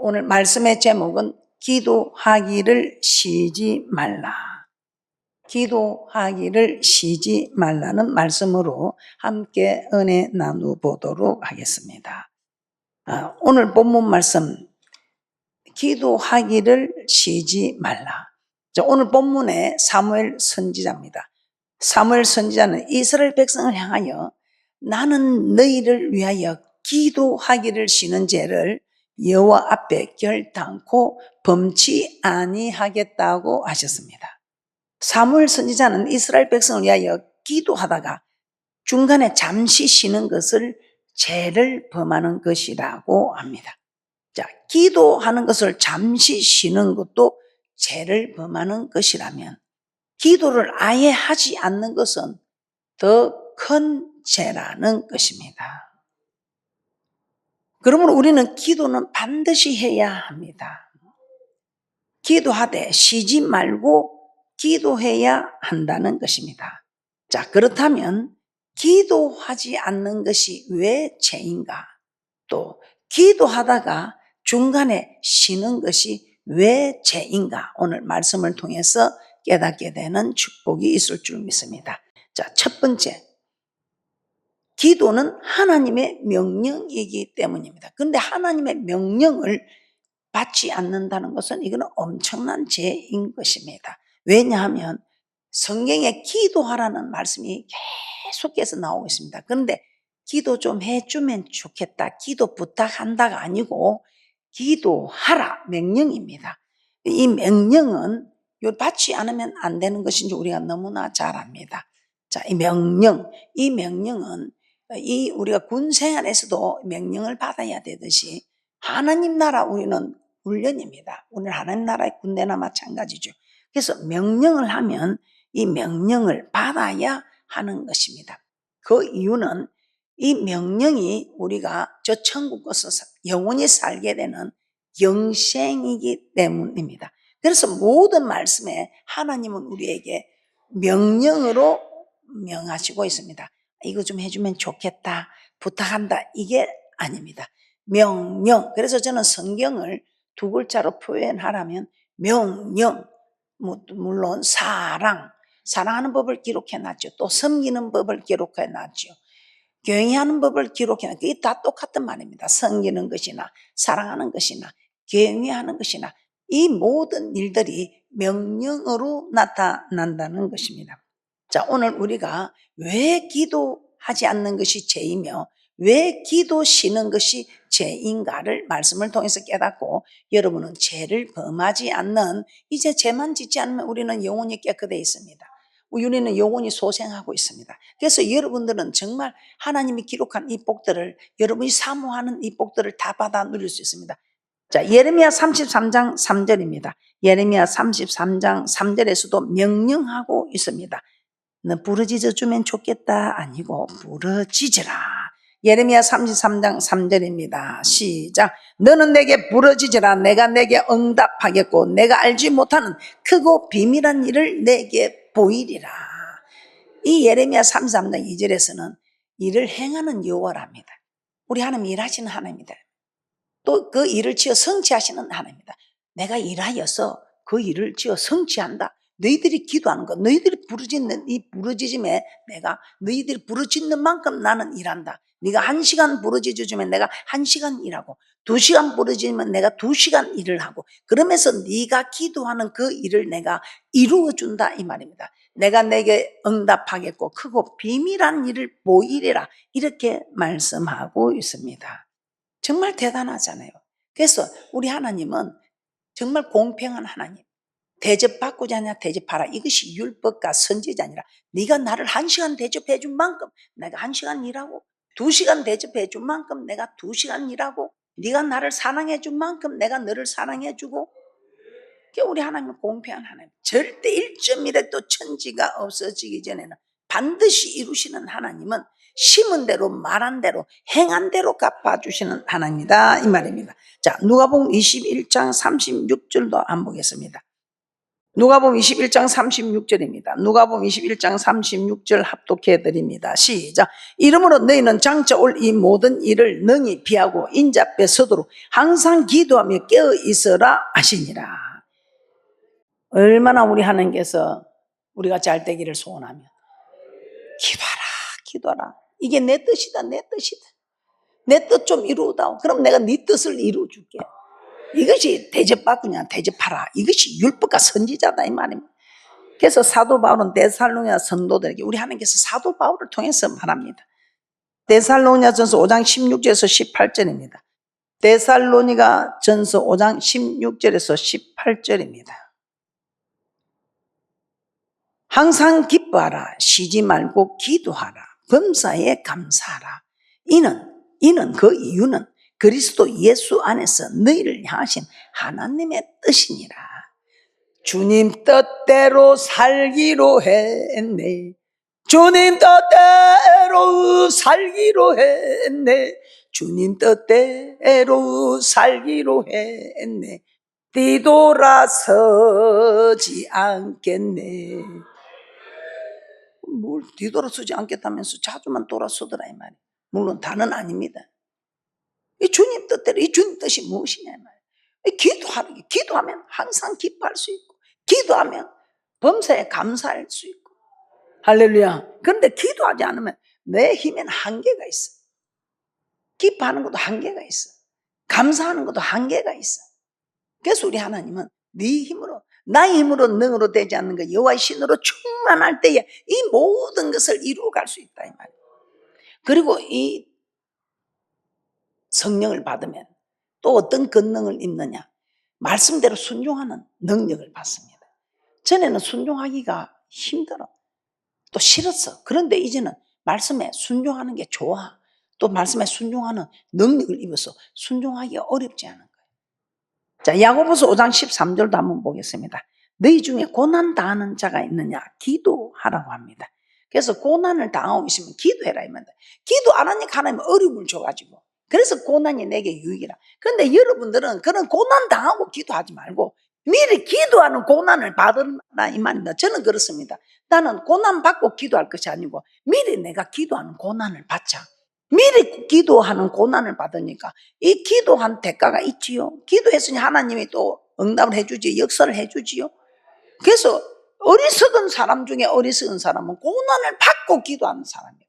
오늘 말씀의 제목은 기도하기를 쉬지 말라. 기도하기를 쉬지 말라는 말씀으로 함께 은혜 나누보도록 하겠습니다. 오늘 본문 말씀, 기도하기를 쉬지 말라. 오늘 본문의 사무엘 선지자입니다. 사무엘 선지자는 이스라엘 백성을 향하여 나는 너희를 위하여 기도하기를 쉬는 죄를 여호와 앞에 결단코 범치 아니하겠다고 하셨습니다. 사무엘 선지자는 이스라엘 백성을 위하여 기도하다가 중간에 잠시 쉬는 것을 죄를 범하는 것이라고 합니다. 자, 기도하는 것을 잠시 쉬는 것도 죄를 범하는 것이라면 기도를 아예 하지 않는 것은 더 큰 죄라는 것입니다. 그러므로 우리는 기도는 반드시 해야 합니다. 기도하되 쉬지 말고 기도해야 한다는 것입니다. 자, 그렇다면 기도하지 않는 것이 왜 죄인가? 또 기도하다가 중간에 쉬는 것이 왜 죄인가? 오늘 말씀을 통해서 깨닫게 되는 축복이 있을 줄 믿습니다. 자, 첫 번째, 기도는 하나님의 명령이기 때문입니다. 그런데 하나님의 명령을 받지 않는다는 것은 이거는 엄청난 죄인 것입니다. 왜냐하면 성경에 기도하라는 말씀이 계속해서 나오고 있습니다. 그런데 기도 좀 해주면 좋겠다, 기도 부탁한다가 아니고 기도하라 명령입니다. 이 명령은 받지 않으면 안 되는 것인지 우리가 너무나 잘 압니다. 자, 이 명령은 우리가 군 생활에서도 명령을 받아야 되듯이 하나님 나라 우리는 훈련입니다. 오늘 하나님 나라의 군대나 마찬가지죠. 그래서 명령을 하면 이 명령을 받아야 하는 것입니다. 그 이유는 이 명령이 우리가 저 천국 것을 영원히 살게 되는 영생이기 때문입니다. 그래서 모든 말씀에 하나님은 우리에게 명령으로 명하시고 있습니다. 이거 좀 해주면 좋겠다, 부탁한다, 이게 아닙니다. 명령. 그래서 저는 성경을 두 글자로 표현하라면 명령, 물론 사랑하는 법을 기록해놨죠. 또 섬기는 법을 기록해놨죠. 경외하는 법을 기록해놨죠. 이게 다 똑같은 말입니다. 섬기는 것이나 사랑하는 것이나 경외하는 것이나 이 모든 일들이 명령으로 나타난다는 것입니다. 자, 오늘 우리가 왜 기도하지 않는 것이 죄이며 왜 기도 쉬는 것이 죄인가를 말씀을 통해서 깨닫고 여러분은 죄를 범하지 않는, 이제 죄만 짓지 않으면 우리는 영혼이 깨끗해 있습니다. 우리는 영혼이 소생하고 있습니다. 그래서 여러분들은 정말 하나님이 기록한 이 복들을, 여러분이 사모하는 이 복들을 다 받아 누릴 수 있습니다. 자, 예레미야 33장 3절입니다. 예레미야 33장 3절에서도 명령하고 있습니다. 너 부르짖어 주면 좋겠다 아니고 부르짖으라. 예레미야 33장 3절입니다. 시작. 너는 내게 부르짖으라. 내가 내게 응답하겠고 내가 알지 못하는 크고 비밀한 일을 내게 보이리라. 이 예레미야 33장 2절에서는 일을 행하는 여호와랍니다. 우리 하나님 일하시는 하나님입니다. 또 그 일을 지어 성취하시는 하나님입니다. 내가 일하여서 그 일을 지어 성취한다. 너희들이 기도하는 것, 너희들이 부르짖는 이 부르짖음에 내가 너희들이 부르짖는 만큼 나는 일한다. 네가 1시간 부르짖어주면 내가 1시간 일하고 2시간 부르짖으면 내가 2시간 일을 하고 그러면서 네가 기도하는 그 일을 내가 이루어준다 이 말입니다. 내가 내게 응답하겠고 크고 비밀한 일을 보이리라 이렇게 말씀하고 있습니다. 정말 대단하잖아요. 그래서 우리 하나님은 정말 공평한 하나님. 대접받고자 하냐 대접하라. 이것이 율법과 선지자 아니라 네가 나를 1시간 대접해 준 만큼 내가 1시간 일하고 2시간 대접해 준 만큼 내가 2시간 일하고 네가 나를 사랑해 준 만큼 내가 너를 사랑해 주고 우리 하나님은 공평한 하나님. 절대 1.1획도 천지가 없어지기 전에는 반드시 이루시는 하나님은 심은 대로 말한 대로 행한 대로 갚아주시는 하나님이다 이 말입니다. 자, 누가복음 21장 36절도 한번 보겠습니다. 누가복음 21장 36절입니다. 누가복음 21장 36절 합독해 드립니다. 시작. 이러므로 너희는 장차 올 이 모든 일을 능히 피하고 인자앞에 서도록 항상 기도하며 깨어 있으라 하시니라. 얼마나 우리 하나님께서 우리가 잘 되기를 소원하며 기도하라 기도하라. 이게 내 뜻이다 내 뜻이다. 내 뜻 좀 이루다오. 그럼 내가 네 뜻을 이루어줄게. 이것이 대접받느냐 대접하라. 이것이 율법과 선지자다 이 말입니다. 그래서 사도 바울은 데살로니가 성도들에게 우리 하나님께서 사도 바울을 통해서 말합니다. 데살로니가 전서 5장 16절에서 18절입니다. 데살로니가 전서 5장 16절에서 18절입니다. 항상 기뻐하라. 쉬지 말고 기도하라. 범사에 감사하라. 이는 그 이유는 그리스도 예수 안에서 너희를 향하신 하나님의 뜻이니라. 주님 뜻대로 살기로 했네. 주님 뜻대로 살기로 했네. 주님 뜻대로 살기로 했네. 뒤돌아서지 않겠네. 뭘 뒤돌아서지 않겠다면서 자주만 돌아서더라 이 말이에요. 물론 다는 아닙니다. 이 주님 뜻대로 이 주님 뜻이 무엇이냐 이 말이에요. 기도하면 항상 기뻐할 수 있고 기도하면 범사에 감사할 수 있고 할렐루야. 그런데 기도하지 않으면 내 힘엔 한계가 있어. 기뻐하는 것도 한계가 있어. 감사하는 것도 한계가 있어. 그래서 우리 하나님은 네 힘으로 나의 힘으로 능으로 되지 않는 것 여호와의 신으로 충만할 때에 이 모든 것을 이루어갈 수 있다 이 말이에요. 그리고 이 성령을 받으면 또 어떤 권능을 입느냐. 말씀대로 순종하는 능력을 받습니다. 전에는 순종하기가 힘들어. 또 싫었어. 그런데 이제는 말씀에 순종하는 게 좋아. 또 말씀에 순종하는 능력을 입어서 순종하기가 어렵지 않은 거예요. 자, 야고보서 5장 13절도 한번 보겠습니다. 너희 중에 고난 당하는 자가 있느냐? 기도하라고 합니다. 그래서 고난을 당하고 있으면 기도해라 이말이다. 기도 안 하니까 하나님은 어려움을 줘가지고 그래서 고난이 내게 유익이라. 그런데 여러분들은 그런 고난 당하고 기도하지 말고 미리 기도하는 고난을 받으라 이 말입니다. 저는 그렇습니다. 나는 고난 받고 기도할 것이 아니고 미리 내가 기도하는 고난을 받자. 미리 기도하는 고난을 받으니까 이 기도한 대가가 있지요. 기도했으니 하나님이 또 응답을 해주지, 역사를 해주지요. 그래서 어리석은 사람 중에 어리석은 사람은 고난을 받고 기도하는 사람이에요.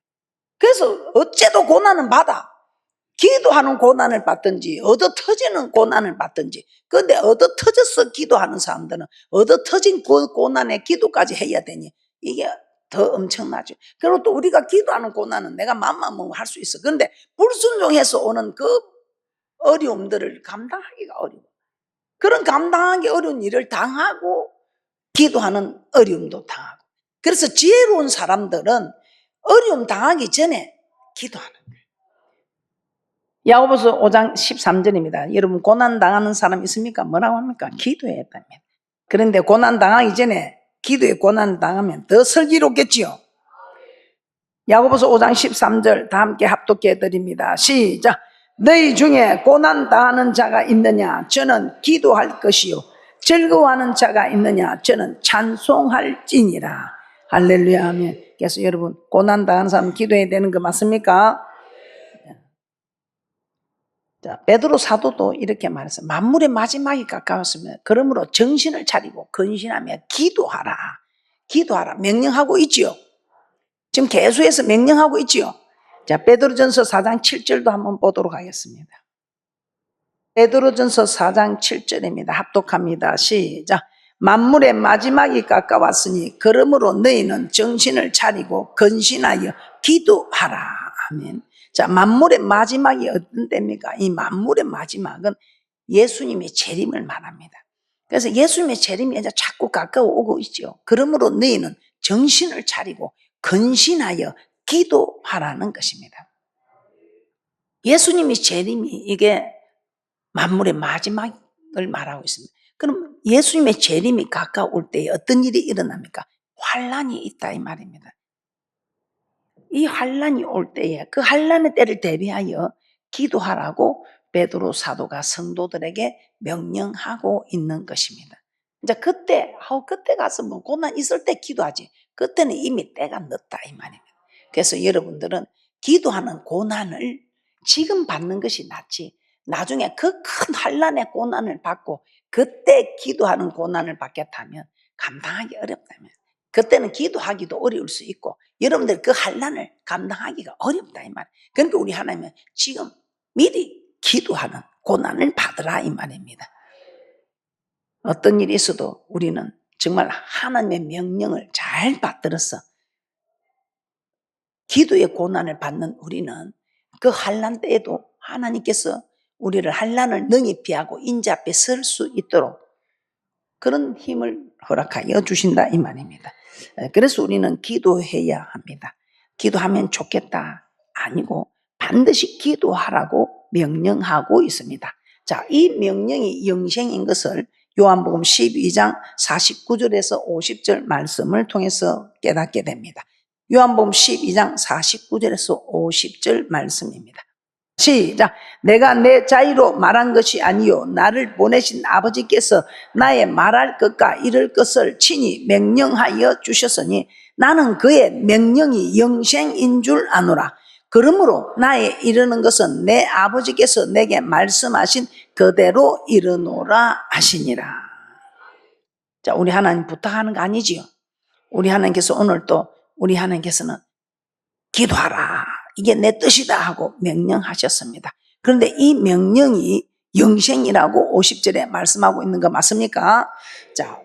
그래서 어째도 고난은 받아. 기도하는 고난을 받든지 얻어 터지는 고난을 받든지. 그런데 얻어 터져서 기도하는 사람들은 얻어 터진 그 고난에 기도까지 해야 되니 이게 더 엄청나죠. 그리고 또 우리가 기도하는 고난은 내가 맘만 먹으면 할 수 있어. 그런데 불순종해서 오는 그 어려움들을 감당하기가 어려워. 그런 감당하기 어려운 일을 당하고 기도하는 어려움도 당하고. 그래서 지혜로운 사람들은 어려움 당하기 전에 기도하는 거예요. 야고보서 5장 13절입니다. 여러분 고난 당하는 사람 있습니까? 뭐라고 합니까? 기도해야 합니다. 그런데 고난 당하기 전에 기도에 고난 당하면 더 슬기롭겠지요. 야고보서 5장 13절 다 함께 합독해 드립니다. 시작. 너희 중에 고난 당하는 자가 있느냐? 저는 기도할 것이요. 즐거워하는 자가 있느냐? 저는 찬송할지니라. 할렐루야 하면. 그래서 여러분 고난 당하는 사람 기도해야 되는 거 맞습니까? 자, 베드로 사도도 이렇게 말했어요. 만물의 마지막이 가까웠으면 그러므로 정신을 차리고 근신하며 기도하라. 기도하라. 명령하고 있지요. 지금 계속해서 명령하고 있지요. 자, 베드로전서 4장 7절도 한번 보도록 하겠습니다. 베드로전서 4장 7절입니다. 합독합니다. 시작. 만물의 마지막이 가까웠으니 그러므로 너희는 정신을 차리고 근신하여 기도하라. 아멘. 자, 만물의 마지막이 어떤 때입니까? 이 만물의 마지막은 예수님의 재림을 말합니다. 그래서 예수님의 재림이 이제 자꾸 가까워 오고 있죠. 그러므로 너희는 정신을 차리고 근신하여 기도하라는 것입니다. 예수님의 재림이 이게 만물의 마지막을 말하고 있습니다. 그럼 예수님의 재림이 가까울 때에 어떤 일이 일어납니까? 환란이 있다 이 말입니다. 이 환란이 올 때에 그 환란의 때를 대비하여 기도하라고 베드로 사도가 성도들에게 명령하고 있는 것입니다. 이제 그때 가서 뭐 고난 있을 때 기도하지. 그때는 이미 때가 늦다 이 말입니다. 그래서 여러분들은 기도하는 고난을 지금 받는 것이 낫지. 나중에 그 큰 환난의 고난을 받고 그때 기도하는 고난을 받겠다면 감당하기 어렵다면 그때는 기도하기도 어려울 수 있고 여러분들 그 환난을 감당하기가 어렵다 이 말. 그러니까 우리 하나님은 지금 미리 기도하는 고난을 받으라 이 말입니다. 어떤 일이 있어도 우리는 정말 하나님의 명령을 잘 받들어서 기도의 고난을 받는 우리는 그 환난 때에도 하나님께서 우리를 환난을 능히 피하고 인자 앞에 설 수 있도록 그런 힘을 허락하여 주신다 이 말입니다. 그래서 우리는 기도해야 합니다. 기도하면 좋겠다 아니고 반드시 기도하라고 명령하고 있습니다. 자, 이 명령이 영생인 것을 요한복음 12장 49절에서 50절 말씀을 통해서 깨닫게 됩니다. 요한복음 12장 49절에서 50절 말씀입니다. 시작. 내가 내 자의로 말한 것이 아니요 나를 보내신 아버지께서 나의 말할 것과 이를 것을 친히 명령하여 주셨으니 나는 그의 명령이 영생인 줄 아노라. 그러므로 나의 이르는 것은 내 아버지께서 내게 말씀하신 그대로 이르노라 하시니라. 자, 우리 하나님 부탁하는 거 아니지요? 우리 하나님께서 오늘 또 우리 하나님께서는 기도하라. 이게 내 뜻이다 하고 명령하셨습니다. 그런데 이 명령이 영생이라고 50절에 말씀하고 있는 거 맞습니까? 자,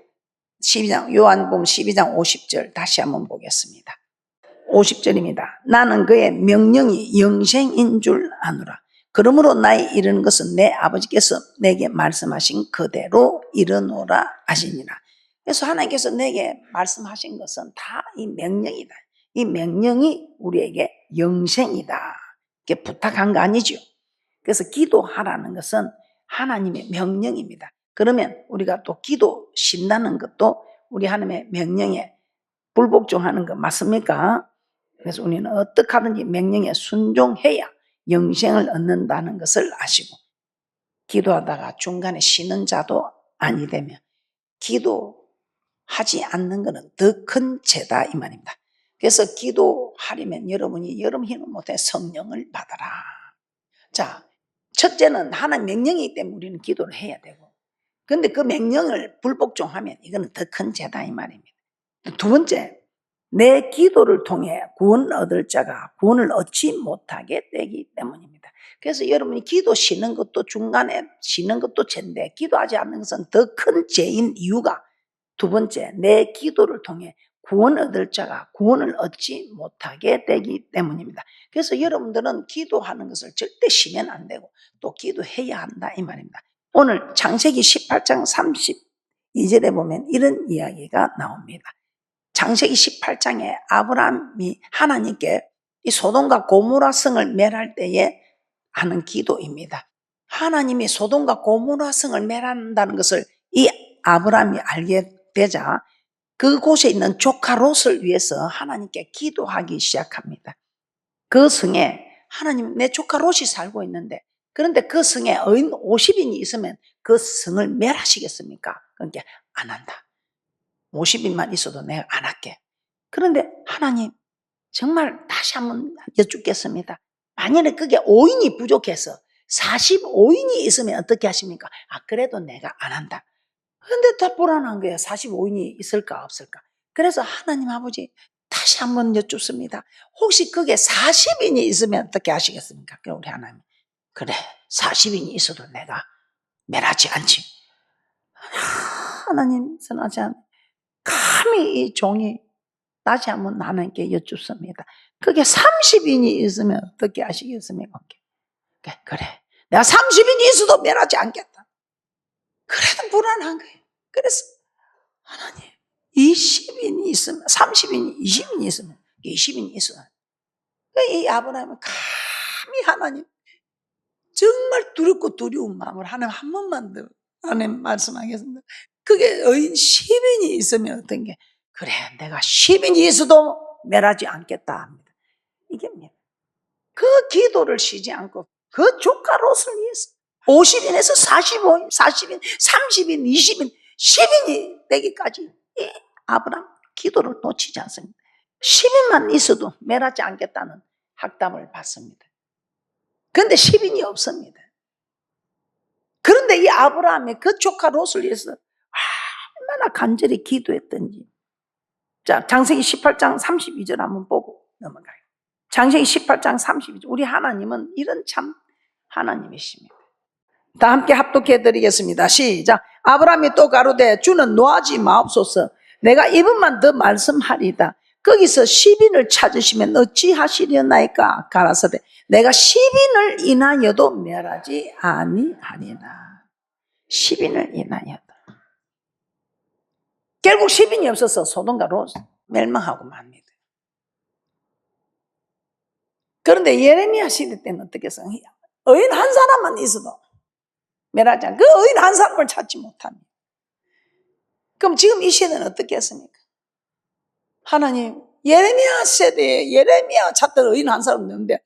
12장, 요한복음 12장 50절 다시 한번 보겠습니다. 50절입니다. 나는 그의 명령이 영생인 줄 아노라. 그러므로 나의 이르는 것은 내 아버지께서 내게 말씀하신 그대로 이르노라 하시니라. 그래서 하나님께서 내게 말씀하신 것은 다 이 명령이다. 이 명령이 우리에게 영생이다. 이렇게 부탁한 거 아니죠. 그래서 기도하라는 것은 하나님의 명령입니다. 그러면 우리가 또 기도 신다는 것도 우리 하나님의 명령에 불복종하는 거 맞습니까? 그래서 우리는 어떻게 하든지 명령에 순종해야 영생을 얻는다는 것을 아시고 기도하다가 중간에 쉬는 자도 아니 되면 기도하지 않는 것은 더 큰 죄다 이 말입니다. 그래서 기도하려면 여러분이 여러분 힘을 못해 성령을 받아라. 자, 첫째는 하나님 명령이기 때문에 우리는 기도를 해야 되고 그런데 그 명령을 불복종하면 이거는 더 큰 죄다 이 말입니다. 두 번째, 내 기도를 통해 구원을 얻을 자가 구원을 얻지 못하게 되기 때문입니다. 그래서 여러분이 기도 쉬는 것도 중간에 쉬는 것도 죄인데 기도하지 않는 것은 더 큰 죄인 이유가 두 번째, 내 기도를 통해 구원을 얻을 자가 구원을 얻지 못하게 되기 때문입니다. 그래서 여러분들은 기도하는 것을 절대 쉬면 안 되고 또 기도해야 한다 이 말입니다. 오늘 창세기 18장 32절에 보면 이런 이야기가 나옵니다. 창세기 18장에 아브라함이 하나님께 이 소돔과 고모라 성을 멸할 때에 하는 기도입니다. 하나님이 소돔과 고모라 성을 멸한다는 것을 이 아브라함이 알게 되자 그곳에 있는 조카 롯을 위해서 하나님께 기도하기 시작합니다. 그 성에 하나님 내 조카 롯이 살고 있는데 그런데 그 성에 어인 50인이 있으면 그 성을 멸하시겠습니까? 그러니까 안 한다. 50인만 있어도 내가 안 할게. 그런데 하나님 정말 다시 한번 여쭙겠습니다. 만약에 그게 5인이 부족해서 45인이 있으면 어떻게 하십니까? 그래도 내가 안 한다. 그런데 더 불안한 거예요. 45인이 있을까 없을까. 그래서 하나님 아버지 다시 한번 여쭙습니다. 혹시 그게 40인이 있으면 어떻게 하시겠습니까? 그럼 우리 하나님 그래 40인이 있어도 내가 멸하지 않지. 하나님 선하지 않 감히 이 종이 다시 한번 하나님께 여쭙습니다. 그게 30인이 있으면 어떻게 하시겠습니까? 그래 내가 30인이 있어도 멸하지 않겠다. 그래도 불안한 거예요. 그래서 하나님 20인이 있으면 30인이 20인이 있으면 20인이 있으면 이 아브라함은 감히 하나님 정말 두렵고 두려운 마음을 하나님 한 번만 더 하나님 말씀하겠습니다. 그게 의인 10인이 있으면 어떤 게 그래 내가 10인이 있어도 멸하지 않겠다 합니다. 이게 뭡니까? 그 기도를 쉬지 않고 그 조카 롯을 위해서 50인에서 45인, 40인, 30인, 20인, 10인이 되기까지 이 아브라함 기도를 놓치지 않습니다. 10인만 있어도 멸하지 않겠다는 확답을 받습니다. 그런데 10인이 없습니다. 그런데 이 아브라함이 그 조카 롯을 위해서 얼마나 간절히 기도했던지. 자, 창세기 18장 32절 한번 보고 넘어가요. 창세기 18장 32절. 우리 하나님은 이런 참 하나님이십니다. 다 함께 합독해 드리겠습니다. 시작. 아브라함이 또 가로되 주는 노하지 마옵소서. 내가 이분만 더 말씀하리다. 거기서 10인을 찾으시면 어찌하시려나이까? 가라사대 내가 10인을 인하여도 멸하지 아니하리라. 10인을 인하여도. 결국 10인이 없어서 소돔과 롯 멸망하고 맙니다. 그런데 예레미야 시대 때는 어떻게 해서 의인 한 사람만 있어도 멸하지 않고 그 의인 한 사람을 찾지 못합니다. 그럼 지금 이 시대는 어떻게 했습니까? 하나님, 예레미야 세대에 예레미야 찾던 의인 한 사람 없는데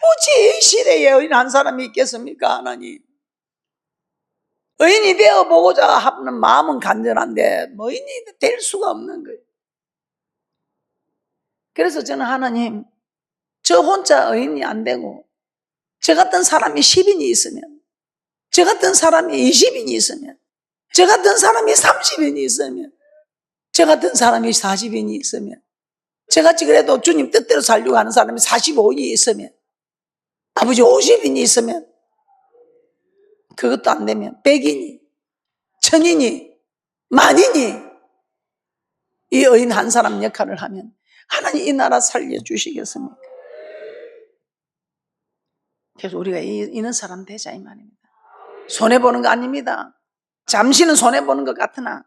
굳이 이 시대에 의인 한 사람이 있겠습니까? 하나님, 의인이 되어보고자 하는 마음은 간절한데 의인이 될 수가 없는 거예요. 그래서 저는 하나님, 저 혼자 의인이 안 되고 저 같은 사람이 10인이 있으면, 저 같은 사람이 20인이 있으면, 저 같은 사람이 30인이 있으면, 저 같은 사람이 40인이 있으면, 저같이 그래도 주님 뜻대로 살려고 하는 사람이 45인이 있으면, 아버지 50인이 있으면, 그것도 안 되면 100인이, 1000인이, 만인이 이 의인 한 사람 역할을 하면 하나님 이 나라 살려주시겠습니까? 그래서 우리가 이런 사람 되자 이 말입니다. 손해보는 거 아닙니다. 잠시는 손해보는 것 같으나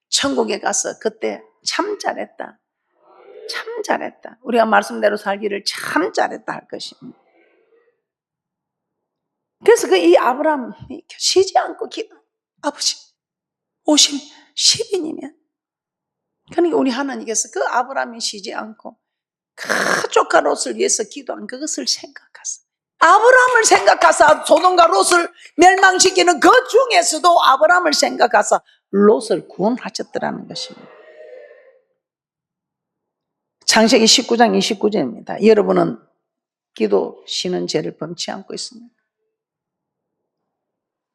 천국에 가서 그때 참 잘했다, 참 잘했다, 우리가 말씀대로 살기를 참 잘했다 할 것입니다. 그래서 그 이 아브라함이 쉬지 않고 기도, 아버지 10인이면, 그러니까 우리 하나님께서 그 아브라함이 쉬지 않고 그 조카 롯을 위해서 기도한 그것을 생각하사, 아브라함을 생각하사 소돔과 롯을 멸망시키는 그 중에서도 아브라함을 생각하사 롯을 구원하셨더라는 것입니다. 창세기 19장 29절입니다. 여러분은 기도 쉬는 죄를 범치 않고 있습니다.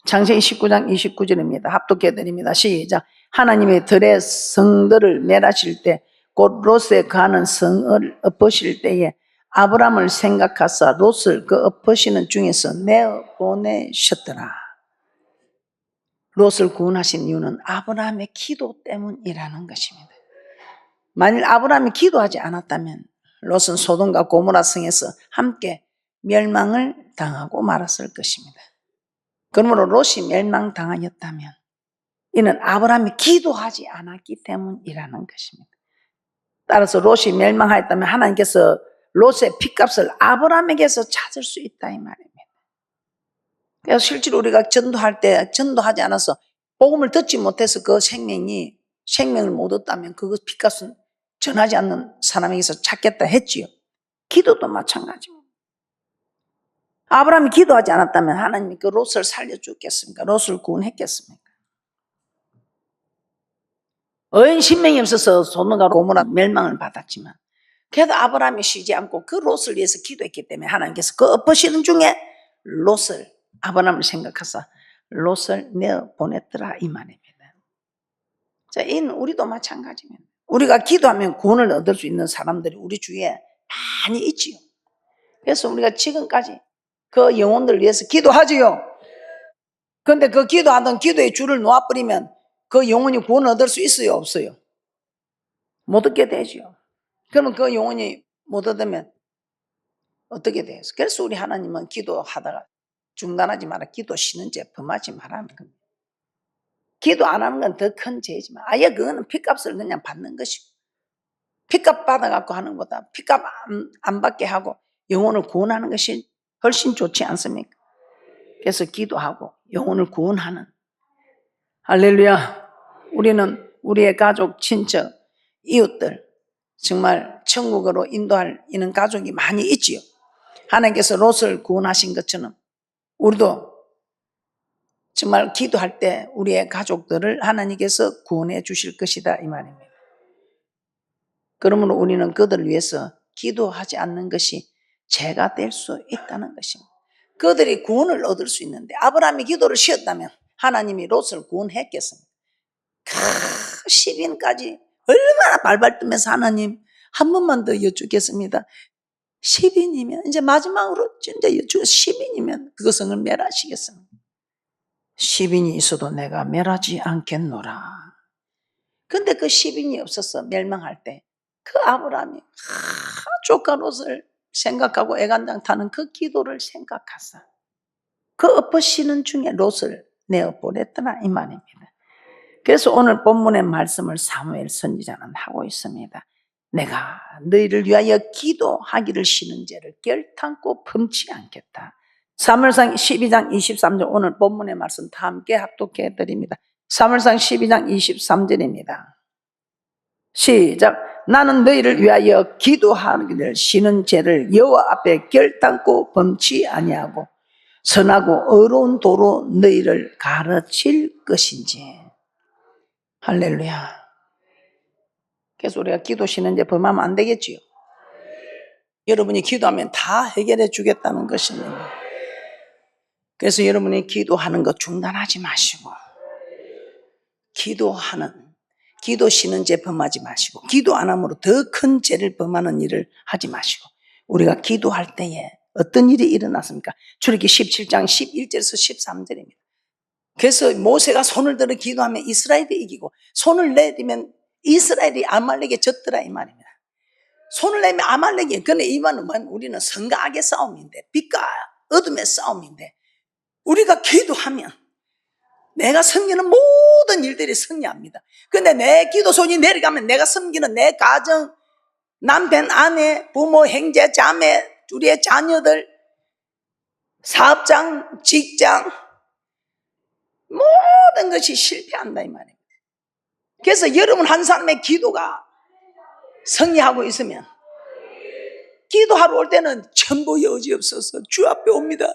창세기 19장 29절입니다. 합독해 드립니다. 시작. 하나님의 들의 성들을 멸하실 때 곧 롯에 가는 성을 엎으실 때에 아브라함을 생각하사 롯을 그 엎으시는 중에서 내어 보내셨더라. 롯을 구원하신 이유는 아브라함의 기도 때문이라는 것입니다. 만일 아브라함이 기도하지 않았다면 롯은 소돔과 고모라 성에서 함께 멸망을 당하고 말았을 것입니다. 그러므로 롯이 멸망당하였다면 이는 아브라함이 기도하지 않았기 때문이라는 것입니다. 따라서 롯이 멸망하였다면 하나님께서 롯의 핏값을 아브라함에게서 찾을 수 있다 이 말입니다. 그래서 실제로 우리가 전도할 때 전도하지 않아서 복음을 듣지 못해서 그 생명을 못 얻다면 그 핏값은 전하지 않는 사람에게서 찾겠다 했지요. 기도도 마찬가지입니다. 아브라함이 기도하지 않았다면 하나님이 그 롯을 살려주겠습니까? 롯을 구원했겠습니까? 의인 10명이 없어서 소돔과 고모라 멸망을 받았지만 그래도 아브라함이 쉬지 않고 그 롯을 위해서 기도했기 때문에 하나님께서 그 엎으시는 중에 롯을, 아브라함을 생각하사 롯을 내어 보냈더라 이 말입니다. 자, 이는 우리도 마찬가지입니다. 우리가 기도하면 구원을 얻을 수 있는 사람들이 우리 주위에 많이 있지요. 그래서 우리가 지금까지 그 영혼들을 위해서 기도하지요. 그런데 그 기도하던 기도의 줄을 놓아버리면 그 영혼이 구원을 얻을 수 있어요, 없어요? 못 얻게 되죠. 그러면 그 영혼이 못 얻으면 어떻게 돼요? 그래서 우리 하나님은 기도하다가 중단하지 마라, 기도 쉬는 죄 범하지 말라는 겁니다. 기도 안 하는 건 더 큰 죄지만 아예 그거는 핏값을 그냥 받는 것이고, 핏값 받아갖고 하는 것보다 핏값 안 받게 하고 영혼을 구원하는 것이 훨씬 좋지 않습니까? 그래서 기도하고 영혼을 구원하는, 할렐루야. 우리는 우리의 가족, 친척, 이웃들 정말 천국으로 인도할 이런 가족이 많이 있지요. 하나님께서 롯을 구원하신 것처럼 우리도 정말 기도할 때 우리의 가족들을 하나님께서 구원해 주실 것이다 이 말입니다. 그러므로 우리는 그들을 위해서 기도하지 않는 것이 죄가 될 수 있다는 것입니다. 그들이 구원을 얻을 수 있는데 아브라함이 기도를 쉬었다면 하나님이 롯을 구원했겠습니까? 10인까지 얼마나 발발 뜨면서 하나님 한 번만 더 여쭙겠습니다. 10인이면 이제 마지막으로 진짜 10인이면 그 성을 멸하시겠습니다. 10인이 있어도 내가 멸하지 않겠노라. 근데 그 10인이 없어서 멸망할 때 그 아브라함이 조카 롯을 생각하고 애간장 타는 그 기도를 생각하사 그 엎어시는 중에 롯을 내어보냈더라 이 말입니다. 그래서 오늘 본문의 말씀을 사무엘 선지자는 하고 있습니다. 내가 너희를 위하여 기도하기를 쉬는 죄를 결탄코 범치 않겠다. 사무엘상 12장 23절 오늘 본문의 말씀 다 함께 합독해 드립니다. 사무엘상 12장 23절입니다. 시작. 나는 너희를 위하여 기도하기를 쉬는 죄를 여호와 앞에 결단코 범치 아니하고 선하고 의로운 도로 너희를 가르칠 것인지. 할렐루야. 그래서 우리가 기도 쉬는 죄 범하면 안 되겠지요. 여러분이 기도하면 다 해결해 주겠다는 것입니다. 그래서 여러분이 기도하는 것 중단하지 마시고 기도 쉬는 죄 범하지 마시고 기도 안 함으로 더 큰 죄를 범하는 일을 하지 마시고 우리가 기도할 때에 어떤 일이 일어났습니까? 출애굽기 17장 11절에서 13절입니다. 그래서 모세가 손을 들어 기도하면 이스라엘이 이기고 손을 내리면 이스라엘이 아말렉에 졌더라 이 말입니다. 손을 내면 아말렉이 근데 이번은 우리는 선과 악의 싸움인데 빛과 어둠의 싸움인데 우리가 기도하면 내가 섬기는 모든 일들이 승리합니다. 근데 내 기도 손이 내려가면 내가 섬기는 내 가정, 남편, 아내, 부모, 형제, 자매, 우리의 자녀들, 사업장, 직장 모든 것이 실패한다 이 말입니다. 그래서 여러분 한 사람의 기도가 승리하고 있으면 기도하러 올 때는 전부 여지없어서 주 앞에 옵니다.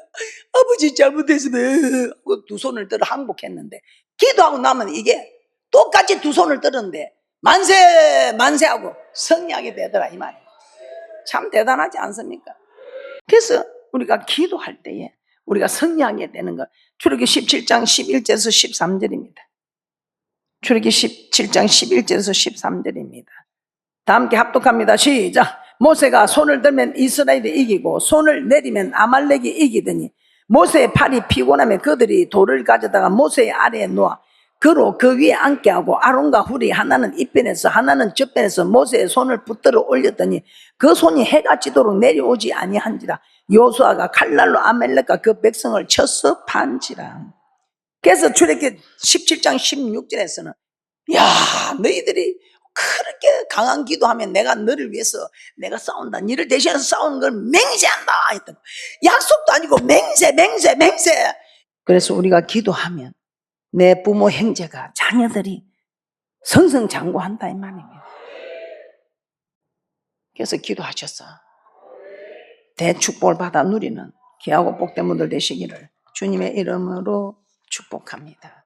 아버지 잘못했으면 하고 두 손을 들어 항복했는데 기도하고 나면 이게 똑같이 두 손을 들었는데 만세 만세하고 승리하게 되더라 이 말이에요. 참 대단하지 않습니까? 그래서 우리가 기도할 때에 우리가 승리하게 되는 것 출애굽기 17장 11절에서 13절입니다. 출애굽기 17장 11절에서 13절입니다. 다 함께 합독합니다. 시작. 모세가 손을 들면 이스라엘이 이기고 손을 내리면 아말렉이 이기더니 모세의 팔이 피곤하면 그들이 돌을 가져다가 모세의 아래에 놓아 그로 그 위에 앉게 하고 아론과 훌이 하나는 이편에서 하나는 저편에서 모세의 손을 붙들어 올렸더니 그 손이 해가 지도록 내려오지 아니한지라. 여호수아가 칼날로 아말렉과 그 백성을 쳐서 판지라. 그래서 출애굽기 17장 16절에서는 야 너희들이 그렇게 강한 기도하면 내가 너를 위해서 내가 싸운다. 너를 대신해서 싸우는 걸 맹세한다 했던. 약속도 아니고 맹세. 그래서 우리가 기도하면 내 부모 형제가 자녀들이 승승장구한다 이 말입니다. 그래서 기도하셔서 대축복을 받아 누리는 귀하고 복된 분들 되시기를 주님의 이름으로 축복합니다.